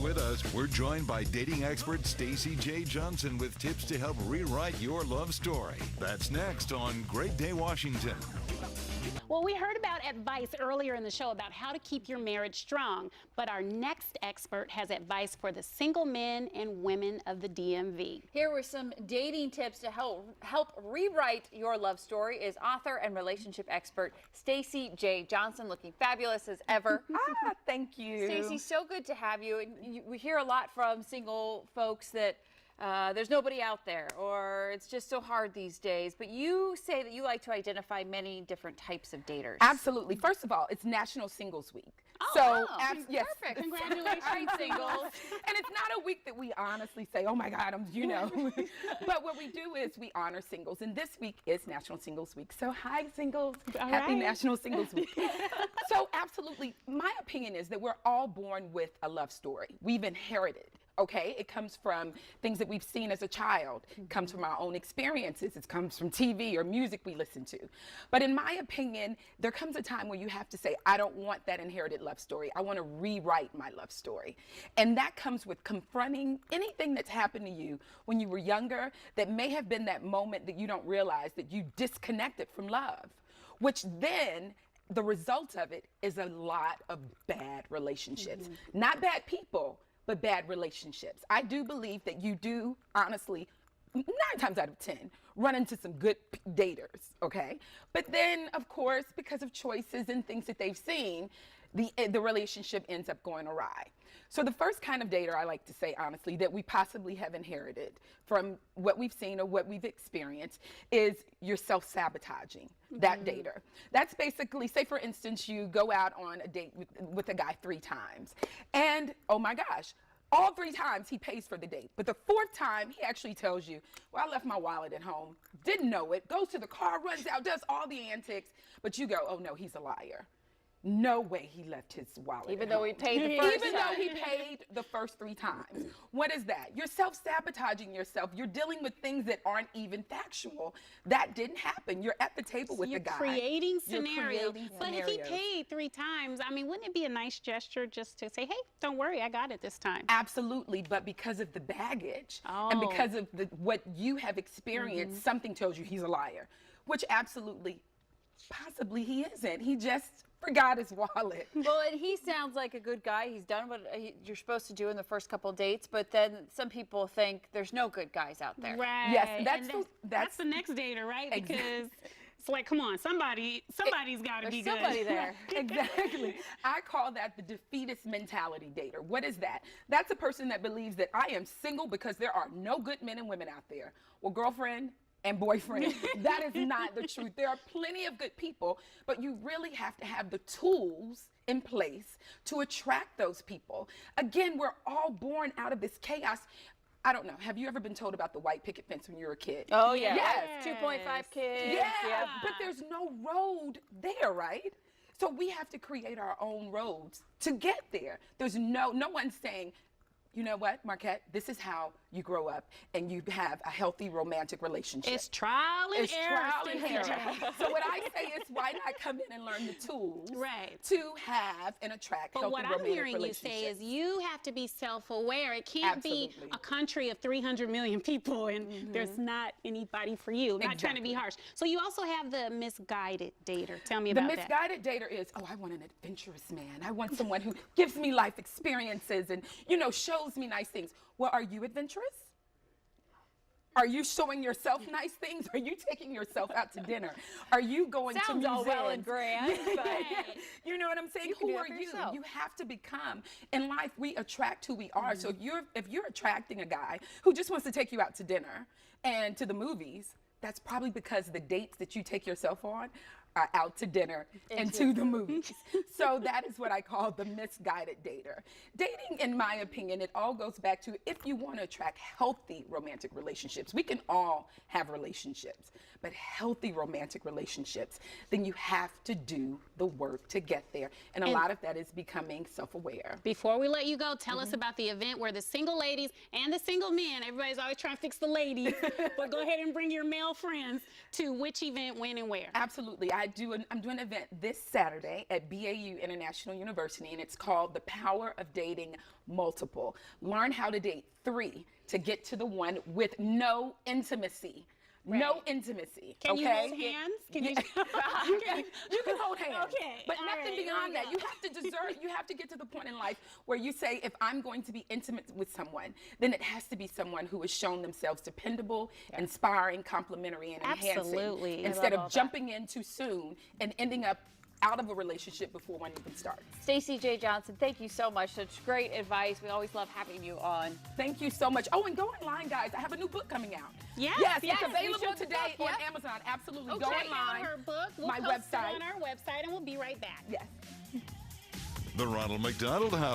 with us. We're joined by dating expert Stacii Jae Johnson with tips to help rewrite your love story. That's next on Great Day Washington. Well, we heard about advice earlier in the show about how to keep your marriage strong, but our next expert has advice for the single men and women of the DMV. Here were some dating tips to help rewrite your love story is author and relationship expert Stacii Jae Johnson, looking fabulous as ever. Thank you. Stacii, so good to have you. We hear a lot from single folks that there's nobody out there, or it's just so hard these days. But you say that you like to identify many different types of daters. Absolutely. First of all, it's National Singles Week. Oh, Yes. perfect. Congratulations, singles. And it's not a week that we honestly say, oh my God, But what we do is we honor singles. And this week is National Singles Week. So hi, singles. Happy National Singles Week. So absolutely, my opinion is that we're all born with a love story. We've inherited. Okay, it comes from things that we've seen as a child. It comes from our own experiences. It comes from TV or music we listen to. But in my opinion, there comes a time where you have to say, I don't want that inherited love story. I want to rewrite my love story. And that comes with confronting anything that's happened to you when you were younger that may have been that moment that you don't realize that you disconnected from love, which then the result of it is a lot of bad relationships. Not bad people, but bad relationships. I do believe that you do, honestly, 9 times out of 10, run into some good daters, okay? But then, of course, because of choices and things that they've seen, the relationship ends up going awry. So the first kind of dater, I like to say, honestly, that we possibly have inherited from what we've seen or what we've experienced is you're self-sabotaging that dater. That's basically, say for instance, you go out on a date with a guy 3 times, and oh my gosh, all 3 times he pays for the date. But the 4th time, he actually tells you, well, I left my wallet at home, didn't know it, goes to the car, runs out, does all the antics, but you go, oh no, he's a liar. No way he left his wallet. Even though he paid the first Even though he paid the first 3 times. What is that? You're self-sabotaging yourself. You're dealing with things that aren't even factual. That didn't happen. You're at the table with the guy. Creating scenarios. But if he scenarios. paid 3 times, I mean, wouldn't it be a nice gesture just to say, hey, don't worry, I got it this time? Absolutely, but because of the baggage and because of what you have experienced, something tells you he's a liar, which absolutely, possibly he isn't. He just forgot his wallet. Well, and he sounds like a good guy. He's done what you're supposed to do in the first couple dates, but then some people think there's no good guys out there. Right. Yes, that's the next dater, right? Exactly. Because it's like, come on, somebody's got to be good. Somebody there. Exactly. I call that the defeatist mentality dater. What is that? That's a person that believes that I am single because there are no good men and women out there. Well, girlfriend and boyfriend, that is not the truth. There are plenty of good people, but you really have to have the tools in place to attract those people. Again, we're all born out of this chaos. I don't know. Have you ever been told about the white picket fence when you were a kid? Oh, yeah. Yes. 2.5 kids. Yeah, but there's no road there, right? So we have to create our own roads to get there. There's no one's saying, you know what, Marquette, this is how you grow up and you have a healthy romantic relationship. It's trial and error. So what I say is, why not come in and learn the tools to have and attract but healthy what I'm romantic hearing you say is you have to be self-aware. It can't be a country of 300 million people and there's not anybody for you. I'm not trying to be harsh. So you also have the misguided dater. Tell me about that. The misguided dater is, oh, I want an adventurous man. I want someone who gives me life experiences and, shows me nice things. Well, are you adventurous? Are you showing yourself nice things? Are you taking yourself out to dinner? Are you going to museums? Sounds all well and grand, but you know what I'm saying? Who are you? You have to become. In life, we attract who we are. So if you're attracting a guy who just wants to take you out to dinner and to the movies, that's probably because the dates that you take yourself on are out to dinner and to the movies. So that is what I call the misguided dater. Dating, in my opinion, it all goes back to if you want to attract healthy romantic relationships. We can all have relationships, but healthy romantic relationships, then you have to do the work to get there. And a lot of that is becoming self-aware. Before we let you go, tell us about the event where the single ladies and the single men, everybody's always trying to fix the ladies, but go ahead and bring your male friends to which event, when, and where. Absolutely. I I'm doing an event this Saturday at BAU International University, and it's called The Power of Dating Multiple. Learn how to date 3 to get to the one with no intimacy. Right. No intimacy. Can okay? you hold hands? Can you can hold hands. Okay. But all nothing right, beyond that. You have to get to the point in life where you say, if I'm going to be intimate with someone, then it has to be someone who has shown themselves dependable, inspiring, complimentary, and enhancing. Absolutely. Instead of jumping in too soon and ending up out of a relationship before one even starts. Stacii Jae Johnson, thank you so much. Such great advice. We always love having you on. Thank you so much. Oh, and go online, guys. I have a new book coming out. Yes, it's available today on Amazon. Absolutely. Go check online. out her book. We'll my post website. it on our website, and we'll be right back. Yes. The Ronald McDonald House.